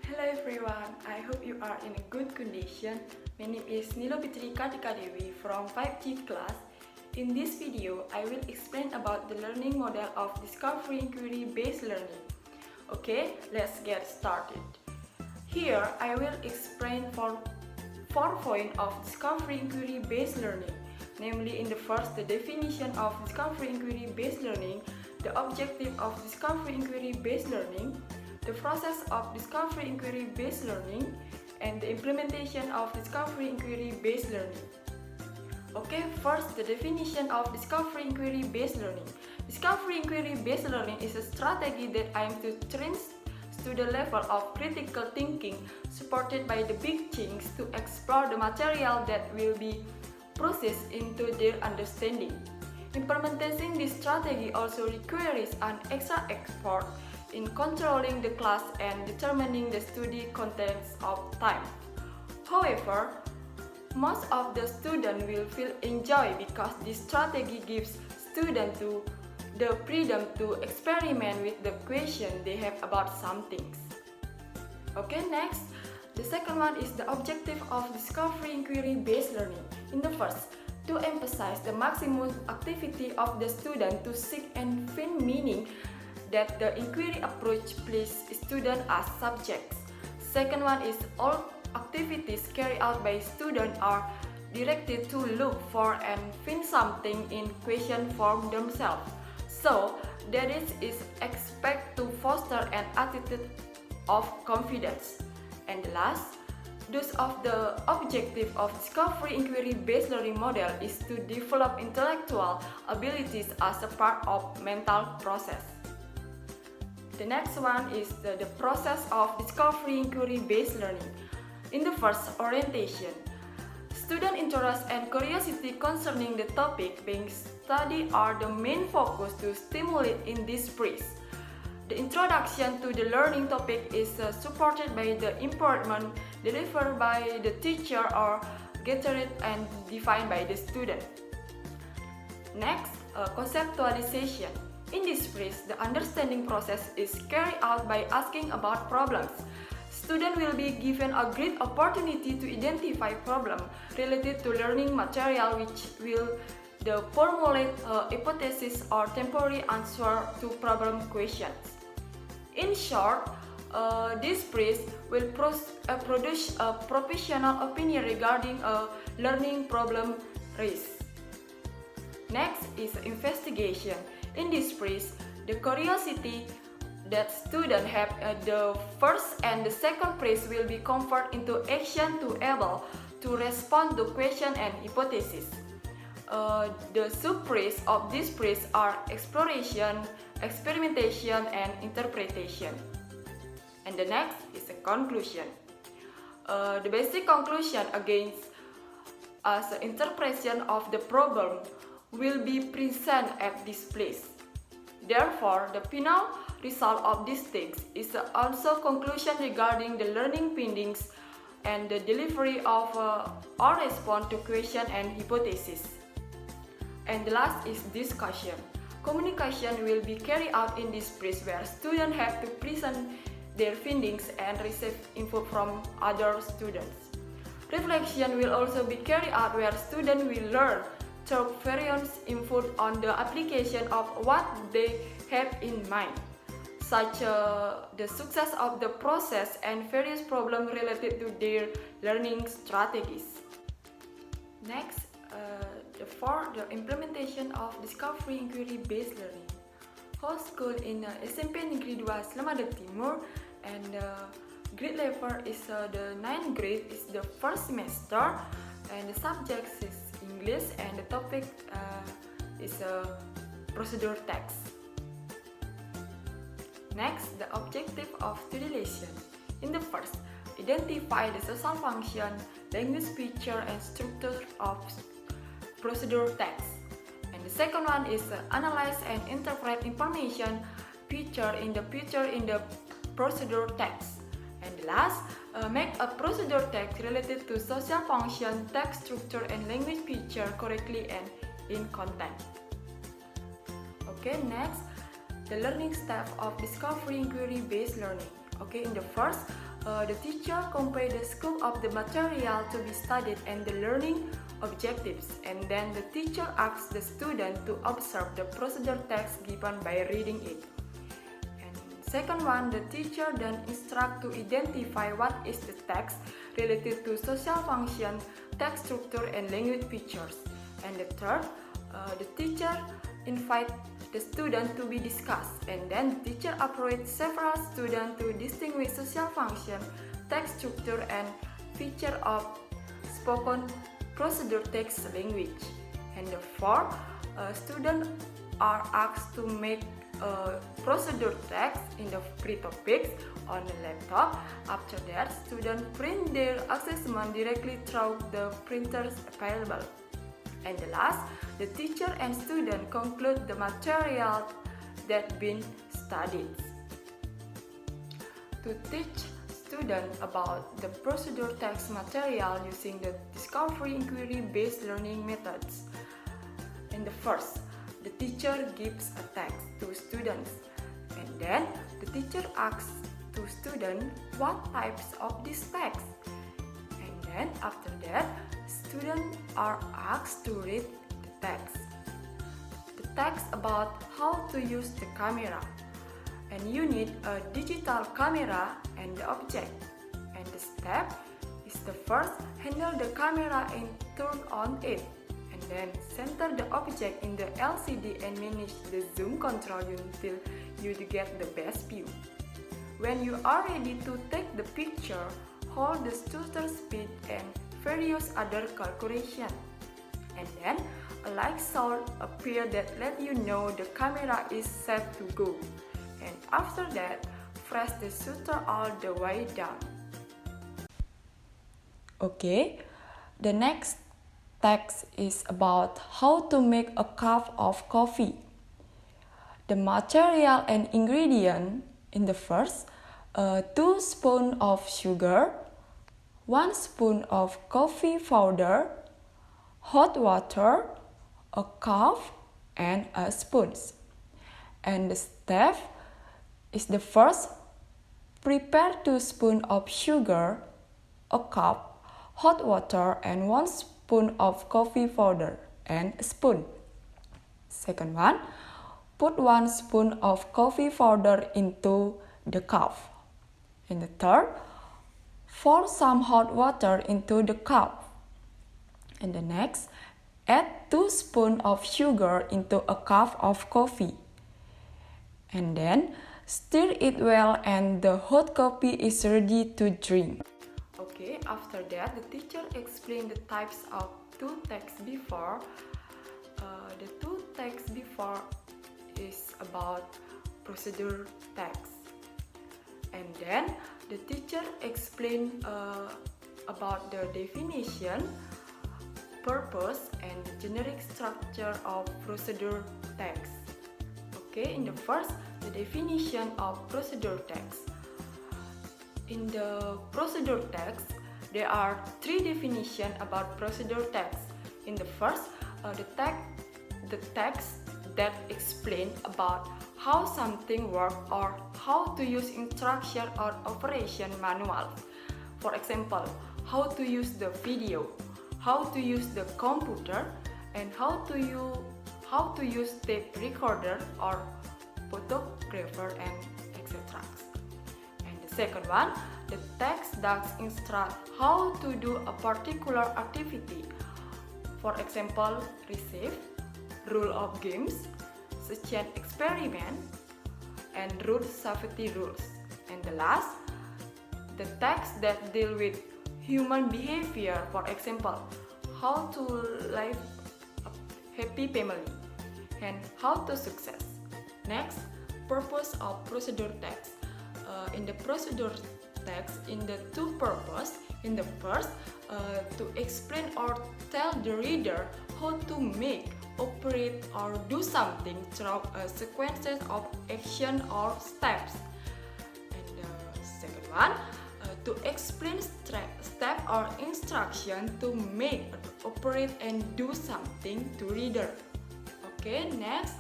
Hello everyone, I hope you are in a good condition. My name is Fitri Kartika Dewi from 5G class. In this video, I will explain about the learning model of discovery inquiry based learning. Okay, let's get started. Here, I will explain four points of discovery inquiry based learning. Namely, in the first, the definition of discovery inquiry based learning, the objective of discovery inquiry based learning, the process of discovery inquiry based learning, and the implementation of discovery inquiry based learning. Okay, first the definition of discovery inquiry based learning. Discovery inquiry based learning is a strategy that aims to train to the level of critical thinking supported by the big things to explore the material that will be processed into their understanding. Implementing this strategy also requires an extra effort in controlling the class and determining the study contents of time. However, most of the students will feel enjoy because this strategy gives students the freedom to experiment with the question they have about some things. Okay, next, the second one is the objective of discovery inquiry based learning. In the first, to emphasize the maximum activity of the student to seek and find meaning that the inquiry approach places students as subjects. Second one is all activities carried out by students are directed to look for and find something in question form themselves. So that is expected to foster an attitude of confidence. And last, those of the objective of discovery inquiry based learning model is to develop intellectual abilities as a part of mental process. The next one is the process of discovery inquiry based learning. In the first, orientation. Student interest and curiosity concerning the topic being studied are the main focus to stimulate in this phase. The introduction to the learning topic is supported by the information delivered by the teacher or gathered and defined by the student. Next, conceptualization. In this phase, the understanding process is carried out by asking about problems. Students will be given a great opportunity to identify problems related to learning material which will formulate hypothesis or temporary answer to problem questions. In short, this phase will produce a professional opinion regarding a learning problem raised. Next is investigation. In this phase, the curiosity that students have at the first and the second phase will be converted into action to able to respond to question and hypothesis. The sub-phase of this phase are exploration, experimentation, and interpretation. And the next is a conclusion. The basic conclusion against as an interpretation of the problem will be present at this place. Therefore, the final result of these text is also conclusion regarding the learning findings and the delivery of our response to question and hypothesis. And the last is discussion. Communication will be carried out in this phase where students have to present their findings and receive input from other students. Reflection will also be carried out where students will learn through various input on the application of what they have in mind, such the success of the process and various problems related to their learning strategies. Next, the implementation of discovery inquiry based learning. Whole school in SMP Negeri 2 Slemadeg Timur, and grade level is the 9th grade is the first semester, and the subject is English, and the topic is procedure text. Next, the objective of study lesson. In the first, identify the social function, language feature, and structure of procedure text. And the second one is analyze and interpret information feature in the procedure text. And the last, make a procedure text related to social function, text structure, and language feature correctly and in content. Okay, next, the learning step of discovery inquiry based learning. Okay, in the first, The teacher convey the scope of the material to be studied and the learning objectives, and then the teacher asks the student to observe the procedure text given by reading it. And second one, the teacher then instruct to identify what is the text related to social function, text structure, and language features. And the third, the teacher invite the student to be discussed, and then the teacher approach several students to distinguish social function, text structure, and feature of spoken procedure text language. And the fourth, students are asked to make procedure text in the free topics on the laptop. After that, students print their assessment directly through the printers available. And the last, the teacher and student conclude the material that been studied. To teach students about the procedure text material using the discovery inquiry-based learning methods. In the first, the teacher gives a text to students, and then the teacher asks to students what types of this text. And then after that, students are asked to read the text. The text about how to use the camera. And you need a digital camera and the object. And the step is the first, handle the camera and turn on it. And then center the object in the LCD and manage the zoom control until you get the best view. When you are ready to take the picture, hold the shutter speed and various other calculations. And then a light shall appear that let you know the camera is set to go. And after that, press the shutter all the way down. Okay, the next text is about how to make a cup of coffee. The material and ingredient in the first, 2 spoons of sugar, 1 spoon of coffee powder, hot water, a cup, and a spoon. And the step is the first, prepare 2 spoons of sugar, a cup, hot water, and 1 spoon of coffee powder, and a spoon. Second one, put 1 spoon of coffee powder into the cup. And the third, pour some hot water into the cup. And the next, add 2 spoons of sugar into a cup of coffee. And then, stir it well and the hot coffee is ready to drink. Okay, after that, the teacher explained the types of 2 texts before. The 2 texts before is about procedure text. And then the teacher explained about the definition, purpose, and the generic structure of procedure text. Okay, in the first, the definition of procedure text. In the procedure text, there are 3 definitions about procedure text. In the first, the text that explain about how something works or how to use instruction or operation manual. For example, how to use the video, how to use the computer, and how to use tape recorder or photographer, and etc. And the second one, the text that instruct how to do a particular activity. For example, receive, rule of games, such an experiment, and road safety rules. And the last, the text that deal with human behavior. For example, how to live a happy family and how to success. Next, purpose of procedure text. In the procedure text, in the 2 purpose, in the first, to explain or tell the reader how to make, operate, or do something through a sequence of action or steps. And the second one, to explain step or instruction to make, operate, and do something to reader. Okay, next,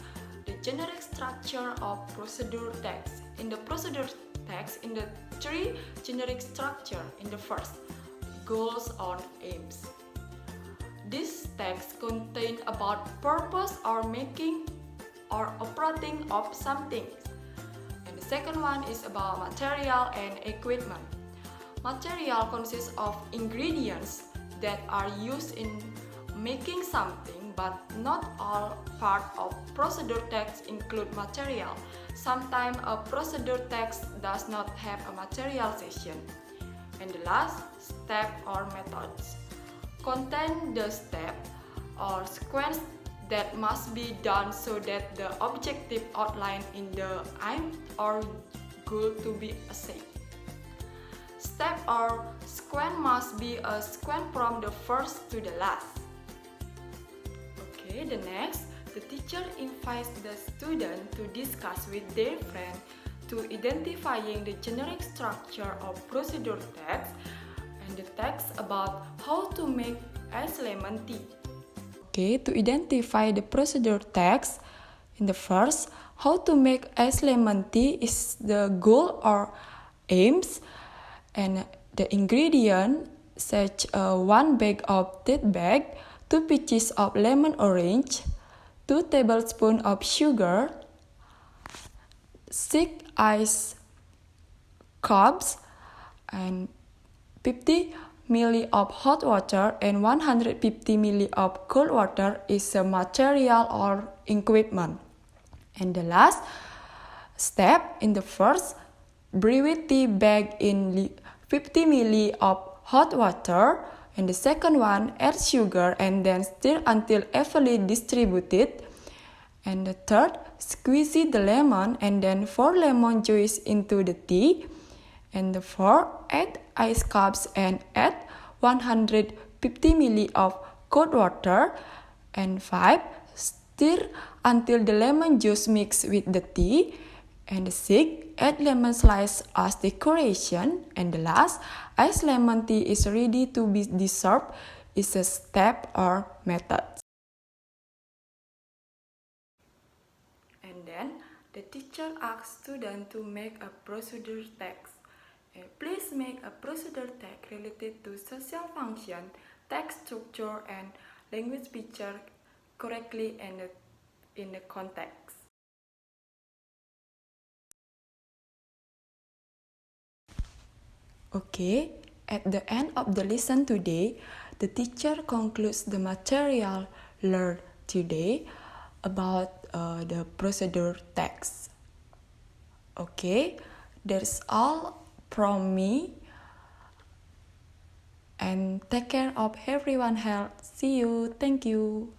the generic structure of procedure text. In the procedure text in the three generic structure. In the first, goals or aims. This text contains about purpose or making or operating of something. And the second one is about material and equipment. Material consists of ingredients that are used in making something, but not all part of procedure text include material. Sometimes a procedure text does not have a material section. And the last, step or methods, contain the step or sequence that must be done so that the objective outline in the aim or goal to be achieved. Step or sequence must be a sequence from the first to the last. Okay, the next, the teacher invites the student to discuss with their friend to identifying the generic structure of procedure text and the text about how to make ice lemon tea. Okay, to identify the procedure text, in the first, how to make ice lemon tea is the goal or aims, and the ingredient such 1 bag of tea bag, 2 pieces of lemon orange, 2 tablespoons of sugar, 6 ice cubes, and 50 ml of hot water and 150 ml of cold water is a material or equipment. And the last step, in the first, brew tea bag in 50 ml of hot water, and the second one, add sugar and then stir until evenly distributed. And the third, squeeze the lemon and then pour lemon juice into the tea. And the fourth, add ice cubes and add 150 ml of cold water. And 5, stir until the lemon juice mixes with the tea. And the 6, add lemon slice as decoration. And the last, ice lemon tea is ready to be served, is a step or method. And then the teacher asks students to make a procedure text. Please make a procedure text related to social function, text structure, and language feature correctly and in the context. Okay, at the end of the lesson today, the teacher concludes the material learned today about the procedure text. Okay, that's all from me, and take care of everyone health. See you. Thank you.